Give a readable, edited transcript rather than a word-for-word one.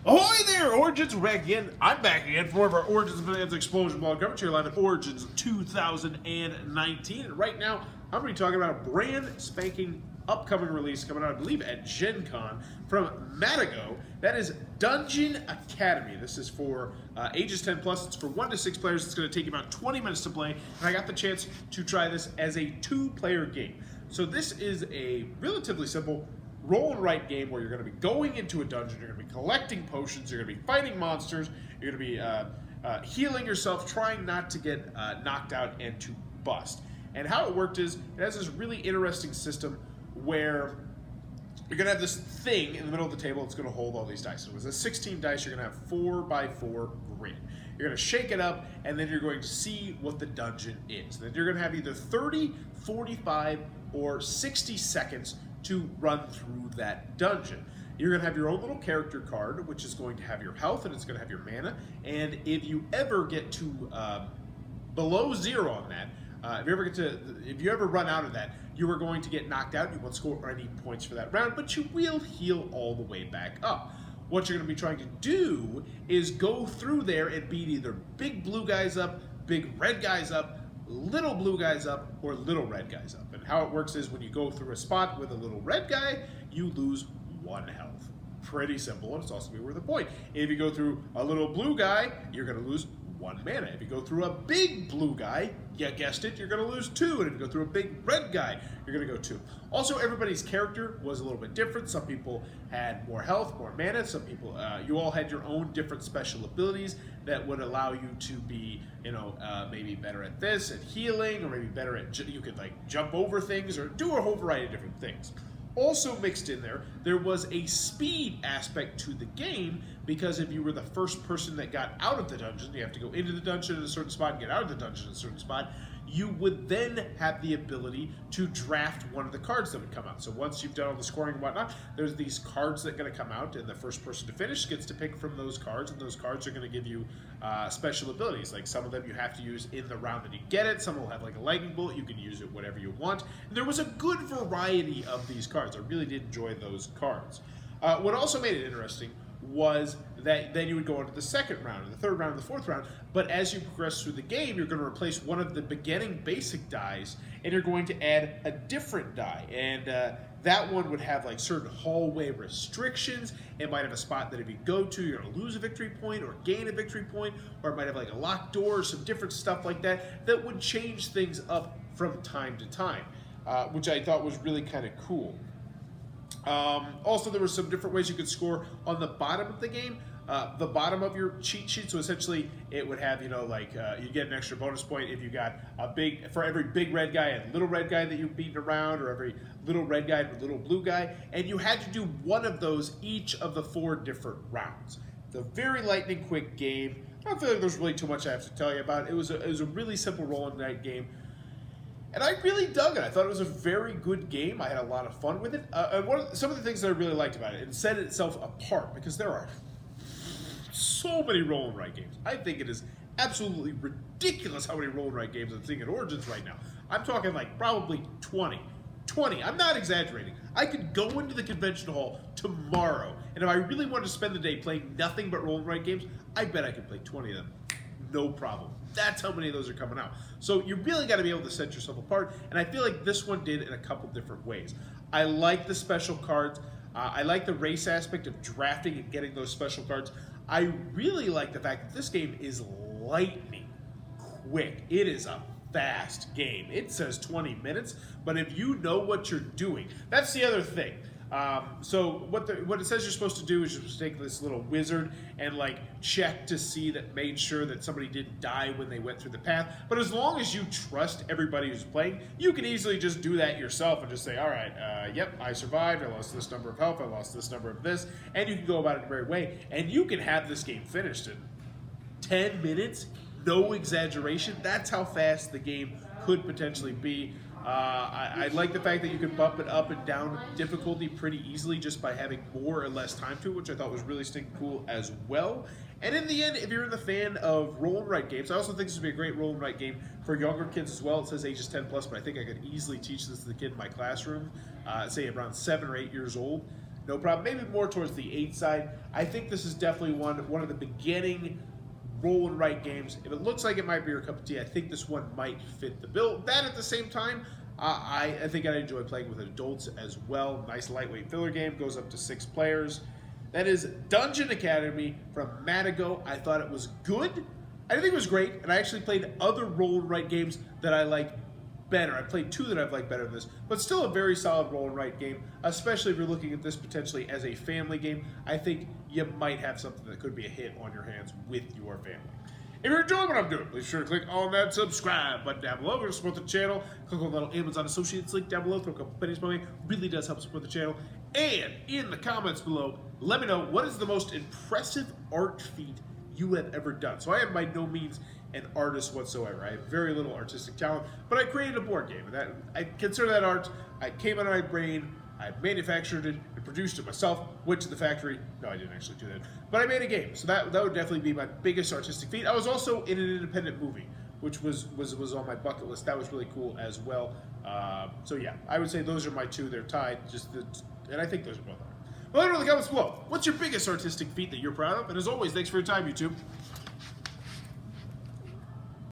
Ahoy there, Origins! We're back again. I'm back again for more of our Origins Bonanza Explosion Ball coverage here live at Origins 2019. And right now, I'm going to be talking about a brand spanking upcoming release coming out, I believe, at Gen Con from Matago. That is Dungeon Academy. This is for ages 10 plus. It's for 1 to 6 players. It's going to take you about 20 minutes to play. And I got the chance to try this as a 2-player game. So this is a relatively simple roll and write game where you're going to be going into a dungeon, you're going to be collecting potions, you're going to be fighting monsters, you're going to be healing yourself, trying not to get knocked out and to bust. And how it worked is, it has this really interesting system where you're going to have this thing in the middle of the table that's going to hold all these dice. So it was a 16 dice, you're going to have 4x4 grid. You're going to shake it up, and then you're going to see what the dungeon is. Then you're going to have either 30, 45, or 60 seconds to run through that dungeon. You're going to have your own little character card, which is going to have your health and it's going to have your mana. And if you ever get to below 0 on that, if you ever run out of that, you are going to get knocked out. You won't score any points for that round, but you will heal all the way back up. What you're going to be trying to do is go through there and beat either big blue guys up, big red guys up, little blue guys up, or little red guys up. And how it works is when you go through a spot with a little red guy, you lose 1 health. Pretty simple, and it's also worth a point. If you go through a little blue guy, you're going to lose 1 mana. If you go through a big blue guy, you guessed it, you're going to lose 2. And if you go through a big red guy, you're going to go 2. Also, everybody's character was a little bit different. Some people had more health, more mana. Some people, you all had your own different special abilities that would allow you to be, maybe better at this, at healing, or maybe better at, you could like jump over things or do a whole variety of different things. Also mixed in there was a speed aspect to the game, because if you were the first person that got out of the dungeon, you have to go into the dungeon in a certain spot and get out of the dungeon in a certain spot, you would then have the ability to draft one of the cards that would come out. So once you've done all the scoring and whatnot, there's these cards that are going to come out, and the first person to finish gets to pick from those cards, and those cards are going to give you special abilities. Like some of them you have to use in the round that you get it. Some will have like a lightning bolt. You can use it whatever you want. And there was a good variety of these cards. I really did enjoy those cards. What also made it interesting was that then you would go into the second round, and the third round, and the fourth round, but as you progress through the game, you're going to replace one of the beginning basic dies, and you're going to add a different die, and that one would have like certain hallway restrictions. It might have a spot that if you go to, you're going to lose a victory point or gain a victory point, or it might have like a locked door or some different stuff like that that would change things up from time to time, which I thought was really kind of cool. Also, there were some different ways you could score on the bottom of the game. The bottom of your cheat sheet, so essentially it would have, you get an extra bonus point if you got for every big red guy and little red guy that you've beaten around, or every little red guy and little blue guy, and you had to do one of those each of the 4 different rounds. It's a very lightning quick game. I don't feel like there's really too much I have to tell you about. It was a really simple roll and write game. And I really dug it. I thought it was a very good game. I had a lot of fun with it. And some of the things that I really liked about it, set itself apart, because there are so many roll and write games. I think it is absolutely ridiculous how many roll and write games I'm seeing at Origins right now. I'm talking like probably 20. 20. I'm not exaggerating. I could go into the convention hall tomorrow, and if I really wanted to spend the day playing nothing but roll and write games, I bet I could play 20 of them. No problem. That's how many of those are coming out. So you really got to be able to set yourself apart, and I feel like this one did in a couple different ways. I like the special cards. I like the race aspect of drafting and getting those special cards. I really like the fact that this game is lightning quick. It is a fast game. It says 20 minutes, but if you know what you're doing, that's the other thing. So what it says you're supposed to do is you're supposed to take this little wizard and like check to see that made sure that somebody didn't die when they went through the path. But as long as you trust everybody who's playing, you can easily just do that yourself and just say, all right, yep, I survived. I lost this number of health. I lost this number of this, and you can go about it the right way, and you can have this game finished in 10 minutes. No exaggeration. That's how fast the game could potentially be. I like the fact that you can bump it up and down difficulty pretty easily just by having more or less time to it, which I thought was really stinking cool as well. And in the end, if you're the fan of roll and write games, I also think this would be a great roll and write game for younger kids as well. It says ages 10 plus, but I think I could easily teach this to the kid in my classroom, say around 7 or 8 years old. no problem. Maybe more towards the 8 side. I think this is definitely one of the beginning roll and write games. If it looks like it might be your cup of tea, I think this one might fit the bill. That at the same time, I think I enjoy playing with adults as well. Nice lightweight filler game, goes up to 6 players. That is Dungeon Academy from Matago. I thought it was good. I didn't think it was great, and I actually played other roll and write games that I like better. I played 2 that I've liked better than this, but still a very solid roll and write game, especially if you're looking at this potentially as a family game. I think you might have something that could be a hit on your hands with your family. If you're enjoying what I'm doing, be sure to click on that subscribe button down below. If you support the channel, click on that little Amazon Associates link down below. Throw a couple pennies my way. Really does help support the channel. And in the comments below, let me know what is the most impressive art feat you have ever done. So I am by no means an artist whatsoever. I have very little artistic talent, but I created a board game. And that I consider that art. I came out of my brain, I manufactured it, and produced it myself, went to the factory. No, I didn't actually do that. But I made a game, so that would definitely be my biggest artistic feat. I was also in an independent movie, which was on my bucket list. That was really cool as well. So yeah, I would say those are my 2. They're tied, and I think those are both. Well, let me know in the comments below. What's your biggest artistic feat that you're proud of? And as always, thanks for your time, YouTube.